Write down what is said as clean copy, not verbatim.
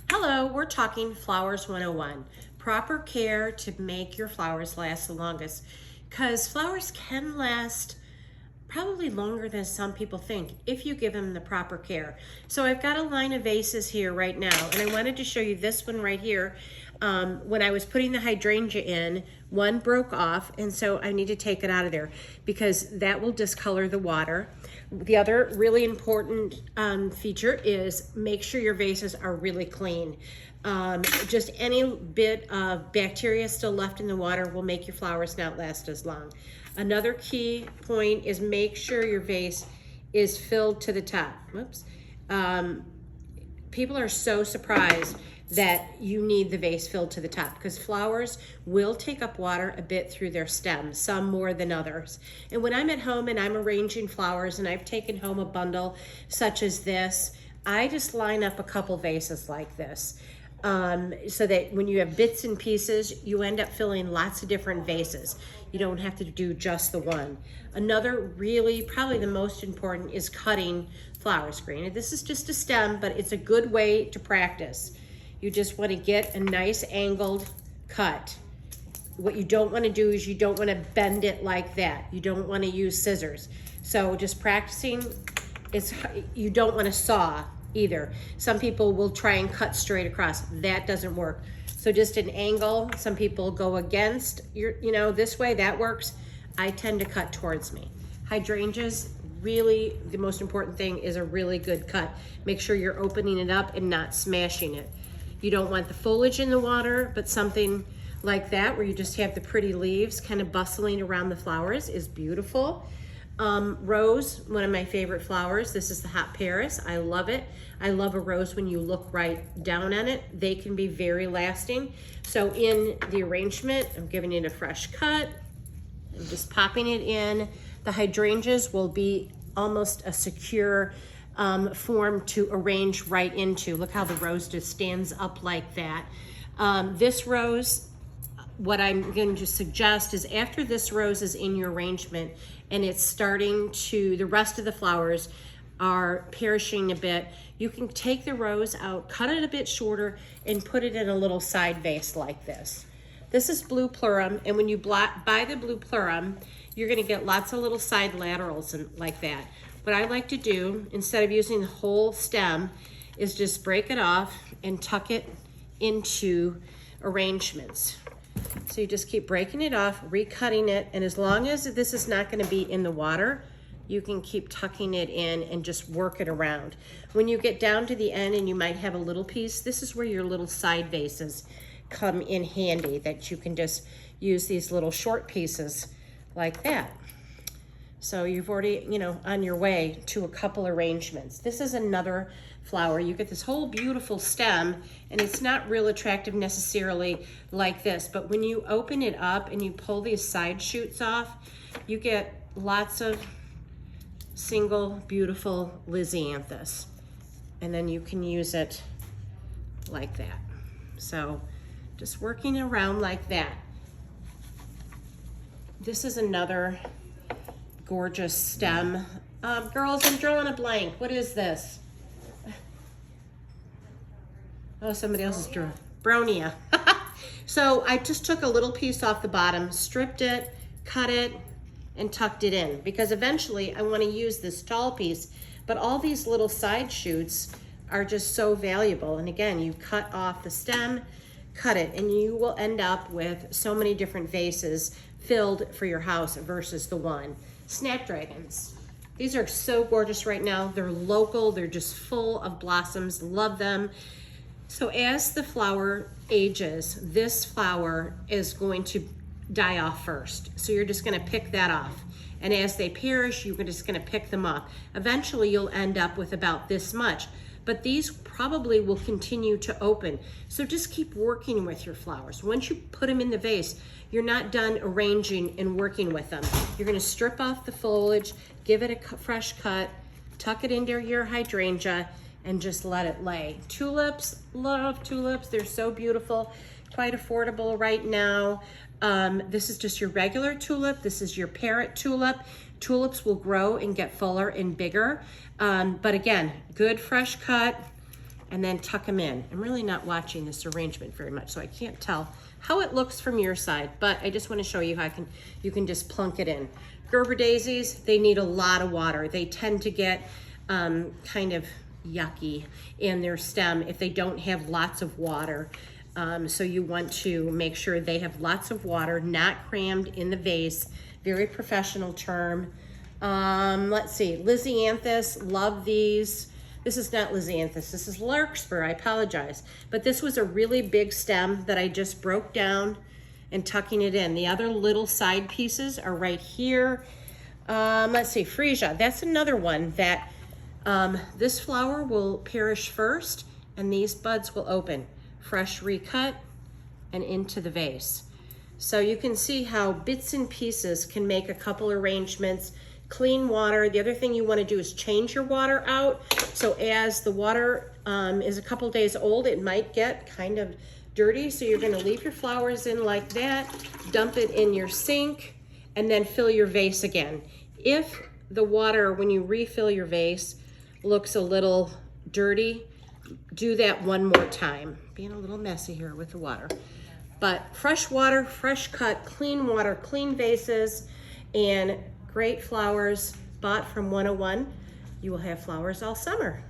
Hello, we're talking Flowers 101. Proper care to make your flowers last the longest, because flowers can last probably longer than some people think if you give them the proper care. So I've got a line of vases here right now, and I wanted to show you this one right here. When I was putting the hydrangea in, one broke off, and so I need to take it out of there because that will discolor the water. The other really important feature is make sure your vases are really clean. Just any bit of bacteria still left in the water will make your flowers not last as long. Another key point is make sure your vase is filled to the top. Whoops. People are so surprised that you need the vase filled to the top because flowers will take up water a bit through their stems, some more than others. And when I'm at home and I'm arranging flowers and I've taken home a bundle such as this, I just line up a couple vases like this. So that when you have bits and pieces, you end up filling lots of different vases. You don't have to do just the one. Another really, probably the most important, is cutting flowers. Granted, this is just a stem, but it's a good way to practice. You just want to get a nice angled cut. What you don't want to do is you don't want to bend it like that. You don't want to use scissors. So just practicing, you don't want to saw either. Some people will try and cut straight across. That doesn't work. So just an angle. Some people go against this way, that works. I tend to cut towards me. Hydrangeas, really the most important thing is a really good cut. Make sure you're opening it up and not smashing it. You don't want the foliage in the water, but something like that where you just have the pretty leaves kind of bustling around the flowers is beautiful. Rose, one of my favorite flowers. This is the Hot Paris. I love it. I love a rose when you look right down on it. They can be very lasting. So in the arrangement, I'm giving it a fresh cut. I'm just popping it in. The hydrangeas will be almost a secure form to arrange right into. Look how the rose just stands up like that. This rose, what I'm going to suggest is after this rose is in your arrangement and it's starting to, the rest of the flowers are perishing a bit, you can take the rose out, cut it a bit shorter, and put it in a little side vase like this. This is blue plurum, and when you buy the blue plurum, you're gonna get lots of little side laterals and like that. What I like to do, instead of using the whole stem, is just break it off and tuck it into arrangements. So you just keep breaking it off, recutting it, and as long as this is not gonna be in the water, you can keep tucking it in and just work it around. When you get down to the end and you might have a little piece, this is where your little side vases come in handy, that you can just use these little short pieces like that. So you've already, on your way to a couple arrangements. This is another flower. You get this whole beautiful stem, and it's not real attractive necessarily like this, but when you open it up and you pull these side shoots off, you get lots of single beautiful lisianthus, and then you can use it like that. So just working around like that. This is another gorgeous stem. Girls, I'm drawing a blank. What is this? Oh, somebody else's drawing. Bronia. So I just took a little piece off the bottom, stripped it, cut it, and tucked it in, because eventually I want to use this tall piece, but all these little side shoots are just so valuable. And again, you cut off the stem, cut it, and you will end up with so many different vases filled for your house versus the one. Snapdragons. These are so gorgeous right now. They're local, they're just full of blossoms, love them. So as the flower ages, this flower is going to die off first. So you're just gonna pick that off. And as they perish, you're just gonna pick them up. Eventually you'll end up with about this much, but these probably will continue to open. So just keep working with your flowers. Once you put them in the vase, you're not done arranging and working with them. You're gonna strip off the foliage, give it a fresh cut, tuck it into your hydrangea, and just let it lay. Tulips, love tulips. They're so beautiful, quite affordable right now. This is just your regular tulip. This is your parrot tulip. Tulips will grow and get fuller and bigger. But again, good fresh cut, and then tuck them in. I'm really not watching this arrangement very much, so I can't tell how it looks from your side, but I just want to show you how you can just plunk it in. Gerber daisies, they need a lot of water. They tend to get kind of yucky in their stem if they don't have lots of water. So you want to make sure they have lots of water, not crammed in the vase. Very professional term. Let's see, Lisianthus, love these. This is not Lisianthus, this is Larkspur, I apologize. But this was a really big stem that I just broke down and tucking it in. The other little side pieces are right here. Let's see, Freesia, that's another one that this flower will perish first and these buds will open. Fresh recut and into the vase. So you can see how bits and pieces can make a couple arrangements. Clean water. The other thing you want to do is change your water out. So as the water is a couple days old, it might get kind of dirty. So you're going to leave your flowers in like that, dump it in your sink, and then fill your vase again. If the water, when you refill your vase, looks a little dirty, do that one more time. Being a little messy here with the water. But fresh water, fresh cut, clean water, clean vases, and great flowers bought from 101. You will have flowers all summer.